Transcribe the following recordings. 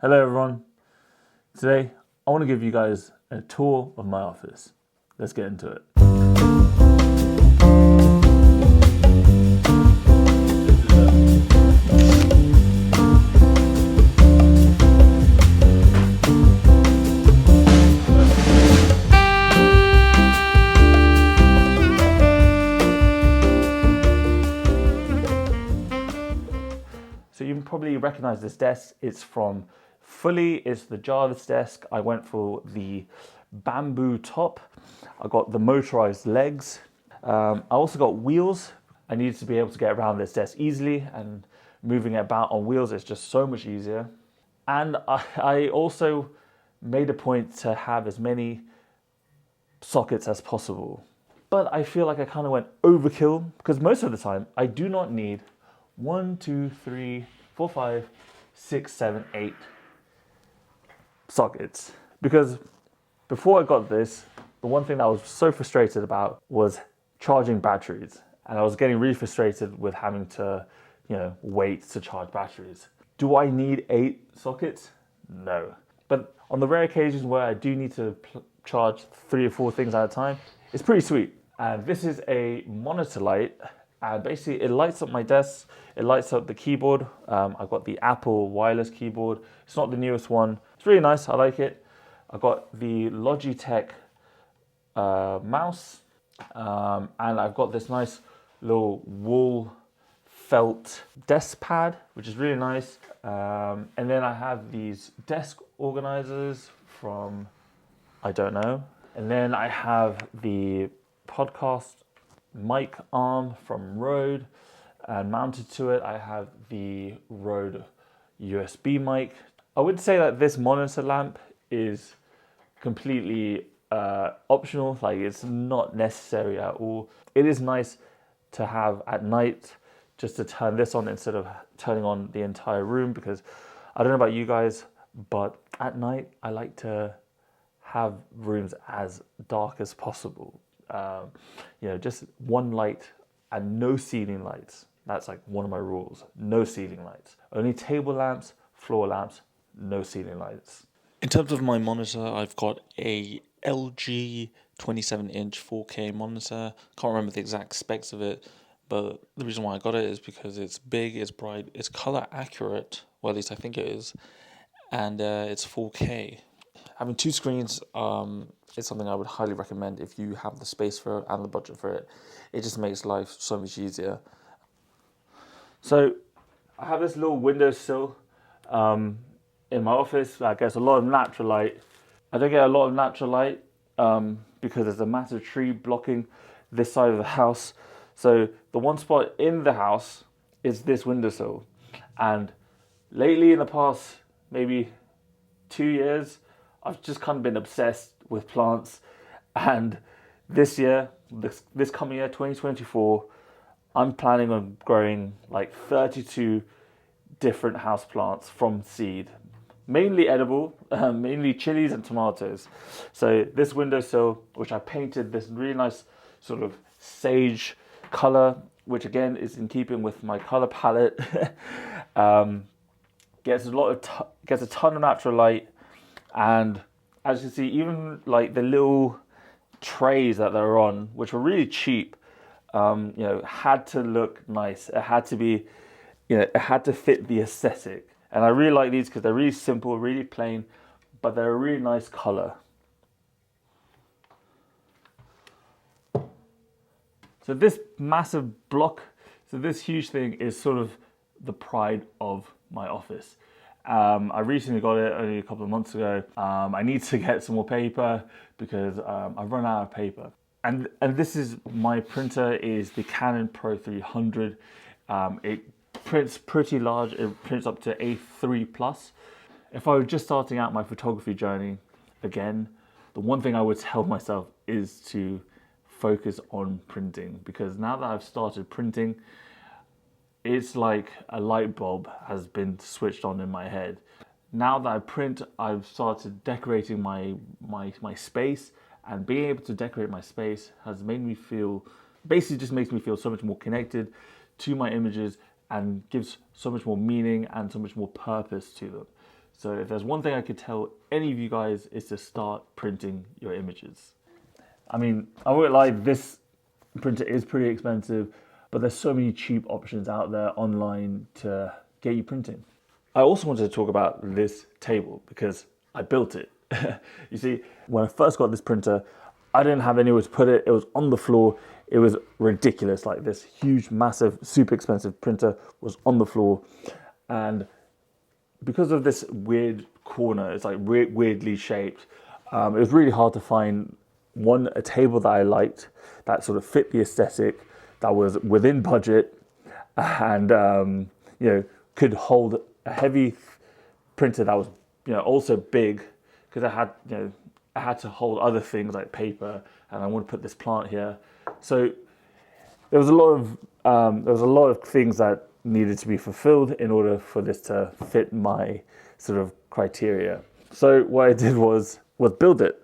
Hello everyone. Today I want to give you guys a tour of my office. Let's get into it. So you can probably recognize this desk. It's the Jarvis desk. I went for the bamboo top. I got the motorized legs. I also got wheels. I needed to be able to get around this desk easily, and moving it about on wheels is just so much easier. And I also made a point to have as many sockets as possible. But I feel like I kind of went overkill because most of the time I do not need 1, 2, 3, 4, 5, 6, 7, 8 sockets. Because before I got this, the one thing that I was so frustrated about was charging batteries. And I was getting really frustrated with having to, wait to charge batteries. Do I need 8 sockets? No. But on the rare occasions where I do need to charge 3 or 4 things at a time, it's pretty sweet. And this is a monitor light, and basically it lights up my desk, it lights up the keyboard. I've got the Apple wireless keyboard. It's not the newest one. It's really nice, I like it. I've got the Logitech mouse, and I've got this nice little wool felt desk pad, which is really nice. And then I have these desk organizers from, I don't know. And then I have the podcast mic arm from Rode, and mounted to it I have the Rode USB mic. I would say that this monitor lamp is completely optional, like it's not necessary at all. It is nice to have at night, just to turn this on instead of turning on the entire room, because I don't know about you guys, but at night I like to have rooms as dark as possible. Just one light and no ceiling lights. That's like one of my rules. No ceiling lights. Only table lamps, floor lamps, no ceiling lights. In terms of my monitor, I've got a LG 27-inch 4K monitor. Can't remember the exact specs of it, but the reason why I got it is because it's big, it's bright, it's color accurate, well at least I think it is, and it's 4K. Having 2 screens is something I would highly recommend if you have the space for it and the budget for it. It just makes life so much easier. So I have this little windowsill in my office. I get a lot of natural light. I don't get a lot of natural light because there's a massive tree blocking this side of the house. So the one spot in the house is this windowsill. And lately, in the past maybe 2 years, I've just kind of been obsessed with plants. And this coming year, 2024, I'm planning on growing like 32 different house plants from seed, mainly edible, mainly chilies and tomatoes. So this windowsill, which I painted this really nice sort of sage color, which again is in keeping with my color palette, gets a ton of natural light. And as you see, even like the little trays that they're on, which were really cheap, had to look nice. It had to be, it had to fit the aesthetic. And I really like these because they're really simple, really plain, but they're a really nice color. So this massive block, so this huge thing is sort of the pride of my office. I recently got it only a couple of months ago. I need to get some more paper because I've run out of paper. And this is my printer, is the Canon Pro 300. It prints pretty large. It prints up to A3 plus. If I were just starting out my photography journey, again, the one thing I would tell myself is to focus on printing, because now that I've started printing, it's like a light bulb has been switched on in my head. Now that I print, I've started decorating my space, and being able to decorate my space has made me feel, basically just makes me feel so much more connected to my images and gives so much more meaning and so much more purpose to them. So if there's one thing I could tell any of you guys is to start printing your images. I mean, I won't lie, this printer is pretty expensive, but there's so many cheap options out there online to get you printing. I also wanted to talk about this table because I built it. You see, when I first got this printer, I didn't have anywhere to put it. It was on the floor. It was ridiculous. Like this huge, massive, super expensive printer was on the floor. And because of this weird corner, it's like weirdly shaped, it was really hard to find a table that I liked, that sort of fit the aesthetic, that was within budget, and could hold a heavy printer that was also big, because I had to hold other things like paper, and I want to put this plant here. So there was a lot of things that needed to be fulfilled in order for this to fit my sort of criteria. So what I did was build it.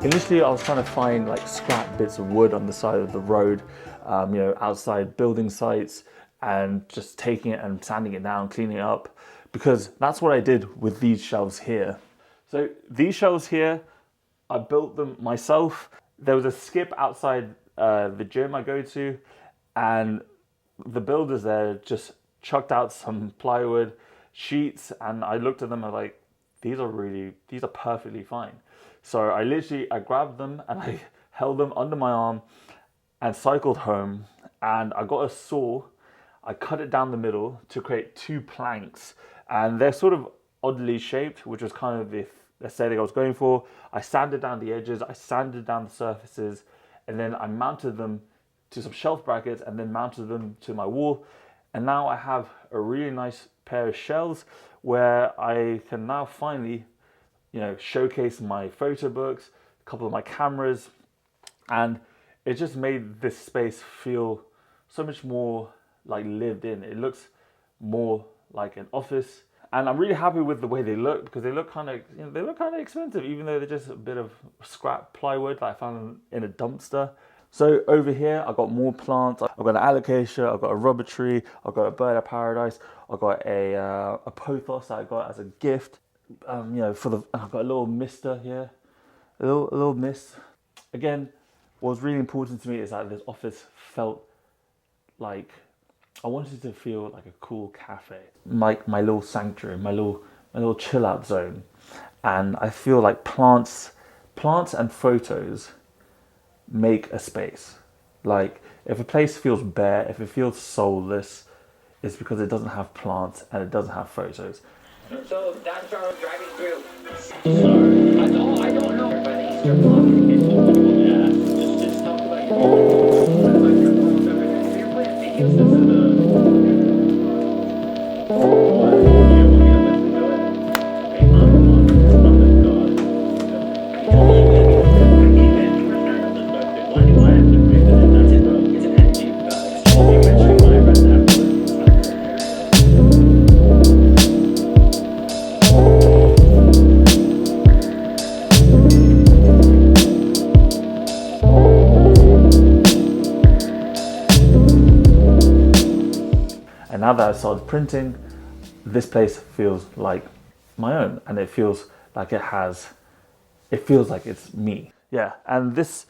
Initially, I was trying to find like scrap bits of wood on the side of the road, outside building sites, and just taking it and sanding it down, cleaning it up, because that's what I did with these shelves here. So these shelves here, I built them myself. There was a skip outside the gym I go to, and the builders there just chucked out some plywood sheets, and I looked at them and like, these are perfectly fine. So I grabbed them and I held them under my arm and cycled home, and I got a saw. I cut it down the middle to create two planks, and they're sort of oddly shaped, which was kind of the aesthetic I was going for. I sanded down the edges, I sanded down the surfaces, and then I mounted them to some shelf brackets and then mounted them to my wall. And now I have a really nice pair of shelves where I can now finally showcase my photo books, a couple of my cameras, and it just made this space feel so much more like lived in. It looks more like an office, and I'm really happy with the way they look, because they look kind of expensive, even though they're just a bit of scrap plywood that I found in a dumpster. So over here, I've got more plants. I've got an alocasia, I've got a rubber tree, I've got a bird of paradise, I've got a pothos that I got as a gift. I've got a little mister here, a little mist. Again, what was really important to me is that this office felt like, I wanted it to feel like a cool cafe, like my little sanctuary, my little chill out zone. And I feel like plants and photos make a space. Like if a place feels bare, if it feels soulless, it's because it doesn't have plants and it doesn't have photos. So that's where I was driving through. So I don't know, but the Easter block is just talk about And now that I started printing, this place feels like my own, and it feels like it's me. Yeah, and this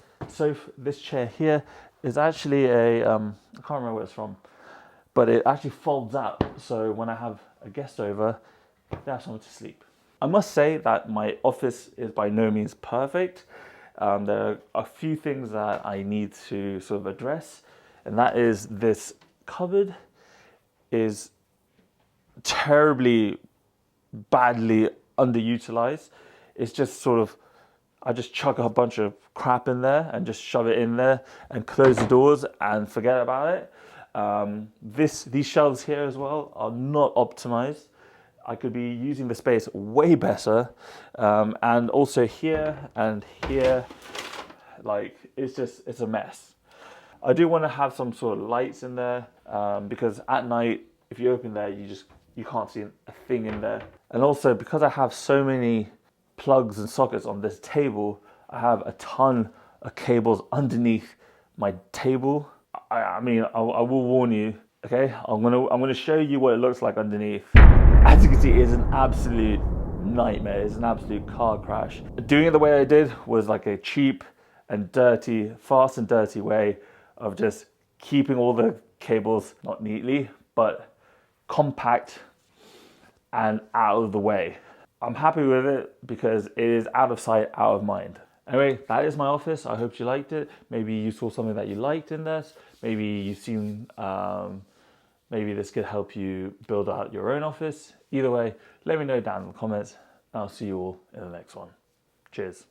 chair here is actually I can't remember where it's from, but it actually folds out. So when I have a guest over, they have somewhere to sleep. I must say that my office is by no means perfect. There are a few things that I need to sort of address, and that is this cupboard is terribly badly underutilized. It's just sort of, I just chuck a bunch of crap in there and just shove it in there and close the doors and forget about it. These shelves here as well are not optimized. I could be using the space way better. And also here and here, like it's a mess. I do want to have some sort of lights in there because at night, if you open there, you can't see a thing in there. And also because I have so many plugs and sockets on this table, I have a ton of cables underneath my table. I mean, I will warn you. Okay, I'm gonna show you what it looks like underneath. As you can see, it's an absolute nightmare. It's an absolute car crash. Doing it the way I did was like a cheap and dirty, fast and dirty way of just keeping all the cables, not neatly, but compact and out of the way. I'm happy with it because it is out of sight, out of mind. Anyway, that is my office. I hope you liked it. Maybe you saw something that you liked in this. Maybe you've seen, maybe this could help you build out your own office. Either way, let me know down in the comments. I'll see you all in the next one. Cheers.